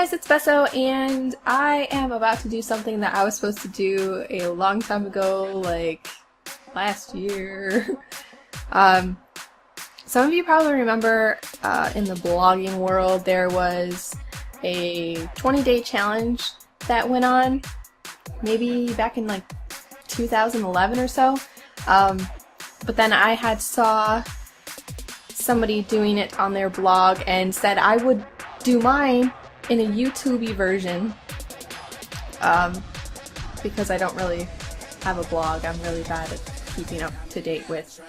guys, it's Beso, and I am about to do something that I was supposed to do a long time ago, like last year. Some of you probably remember in the blogging world there was a 20-day challenge that went on, maybe back in like 2011 or so. But then I had saw somebody doing it on their blog and said I would do mine in a YouTube version, because I don't really have a blog. I'm really bad at keeping up to date with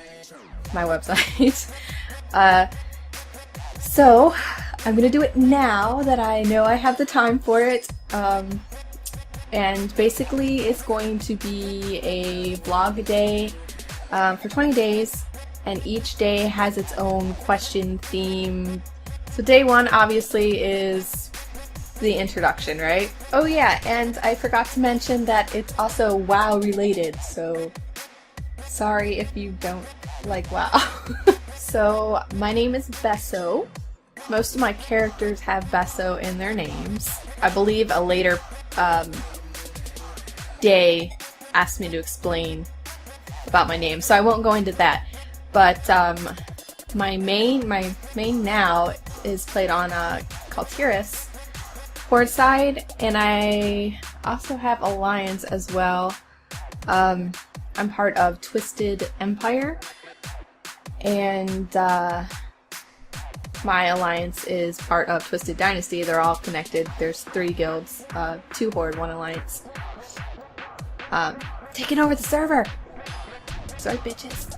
my website. So I'm gonna do it now that I know I have the time for it. And basically it's going to be a vlog day for 20 days, and each day has its own question theme. So day one obviously is the introduction, right? Oh yeah, and I forgot to mention that it's also WoW related, so sorry if you don't like WoW. So my name is Beso. Most of my characters have Beso in their names. I believe a later day asked me to explain about my name, so I won't go into that. But my main now is played on Kaltiris Horde side, and I also have Alliance as well. I'm part of Twisted Empire, and my Alliance is part of Twisted Dynasty. They're all connected. There's 3 guilds, 2 Horde, 1 Alliance. Taking over the server! Sorry, bitches.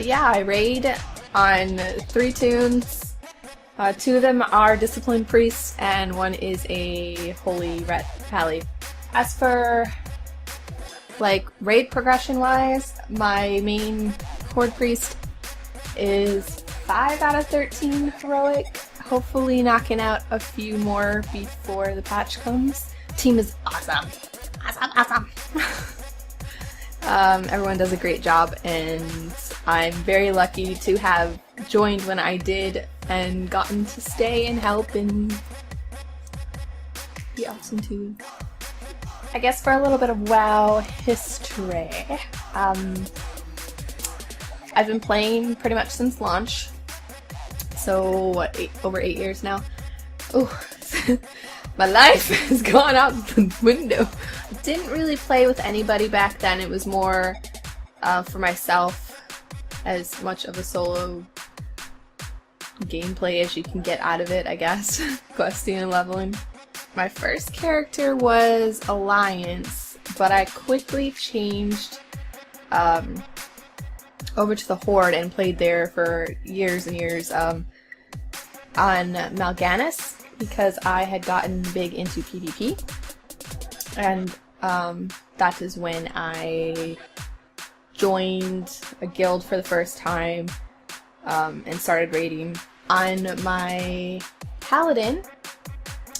Yeah, I raid on 3 toons. 2 of them are Disciplined Priests, and 1 is a Holy Ret Pally. As for like raid progression wise, my main Horde Priest is 5 out of 13 heroic, hopefully knocking out a few more before the patch comes. Team is awesome. Awesome. Everyone does a great job, and I'm very lucky to have joined when I did and gotten to stay and help and be awesome too. I guess for a little bit of WoW history, I've been playing pretty much since launch, so what, over 8 years now. Ooh, my life has gone out the window. Didn't really play with anybody back then. It was more for myself, as much of a solo gameplay as you can get out of it, I guess. Questing and leveling. My first character was Alliance, but I quickly changed over to the Horde and played there for years and years on Mal'Ganis, because I had gotten big into PvP, and that is when I joined a guild for the first time and started raiding on my Paladin,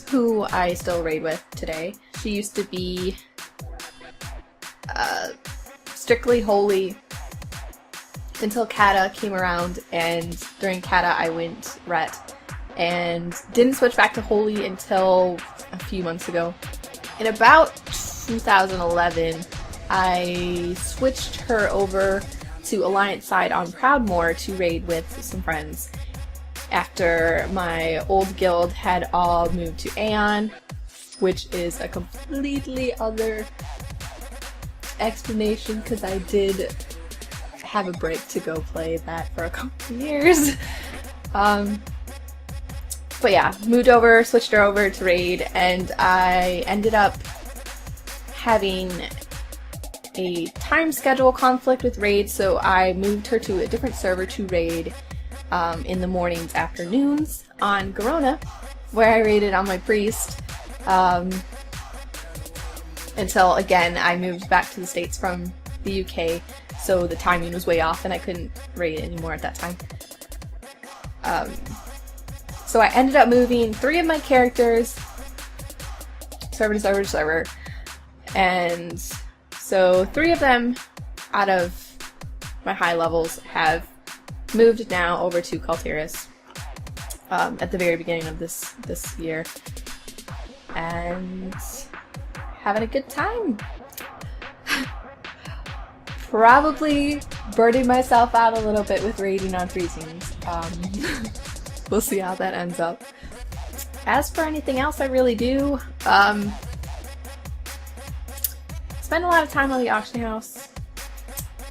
who I still raid with today. She used to be strictly holy until Kata came around, and during Kata I went Ret and didn't switch back to holy until a few months ago. In about 2011, I switched her over to Alliance side on Proudmoore to raid with some friends after my old guild had all moved to Aeon, which is a completely other explanation because I did have a break to go play that for a couple of years. But yeah, moved over, switched her over to raid, and I ended up having a time schedule conflict with raid, so I moved her to a different server to raid in the mornings, afternoons on Garona, where I raided on my priest until again I moved back to the States from the UK, so the timing was way off and I couldn't raid anymore at that time. So I ended up moving 3 of my characters server to server to server, and so 3 of them out of my high levels have moved now over to Kaltiris at the very beginning of this year. and having a good time. Probably burning myself out a little bit with raiding on freezings. We'll see how that ends up. As for anything else I really do, spend a lot of time on the auction house.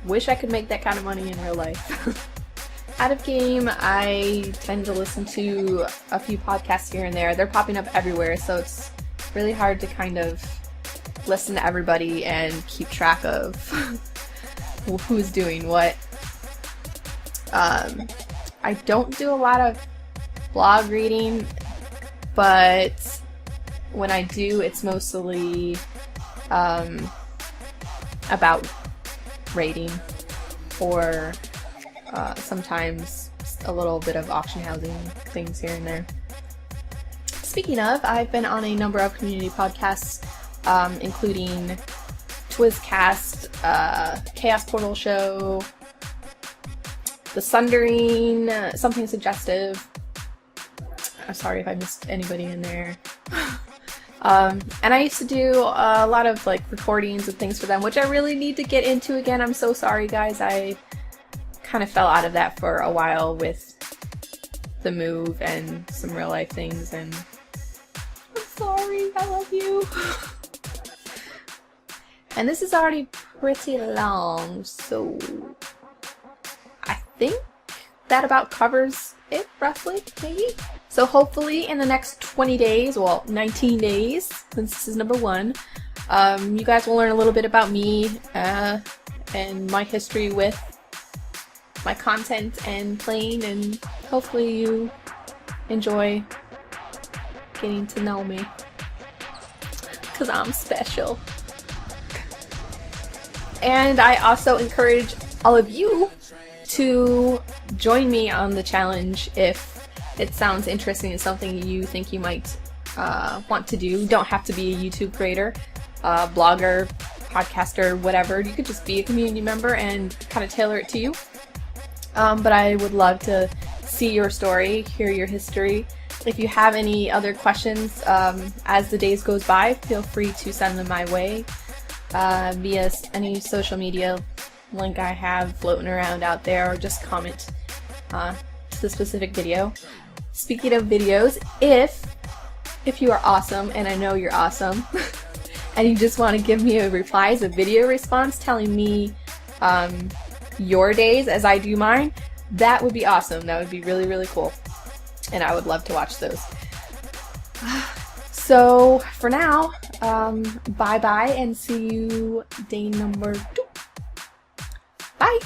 Wish I could make that kind of money in real life. Out of game, I tend to listen to a few podcasts here and there. They're popping up everywhere, so it's really hard to kind of listen to everybody and keep track of who's doing what. I don't do a lot of blog reading, but when I do, it's mostly about rating or sometimes a little bit of auction housing things here and there. Speaking of, I've been on a number of community podcasts, including Twizcast, Chaos Portal Show, The Sundering, Something Suggestive. I'm sorry if I missed anybody in there. And I used to do a lot of like recordings and things for them, which I really need to get into again. I'm so sorry, guys. I kind of fell out of that for a while with the move and some real life things, and I'm sorry. I love you. And this is already pretty long, so I think that about covers it, roughly, maybe? So hopefully in the next 20 days, well, 19 days, since this is number 1, you guys will learn a little bit about me and my history with my content and playing, and hopefully you enjoy getting to know me, because I'm special. And I also encourage all of you to join me on the challenge if it sounds interesting and something you think you might want to do. You don't have to be a YouTube creator, blogger, podcaster, whatever. You could just be a community member and kind of tailor it to you. But I would love to see your story, hear your history. If you have any other questions as the days goes by, feel free to send them my way via any social media link I have floating around out there, or just comment to the specific video. Speaking of videos, if you are awesome, and I know you're awesome, and you just want to give me a reply as a video response telling me your days as I do mine, that would be awesome. That would be really, really cool. And I would love to watch those. So for now, bye bye, and see you day number 2. Bye!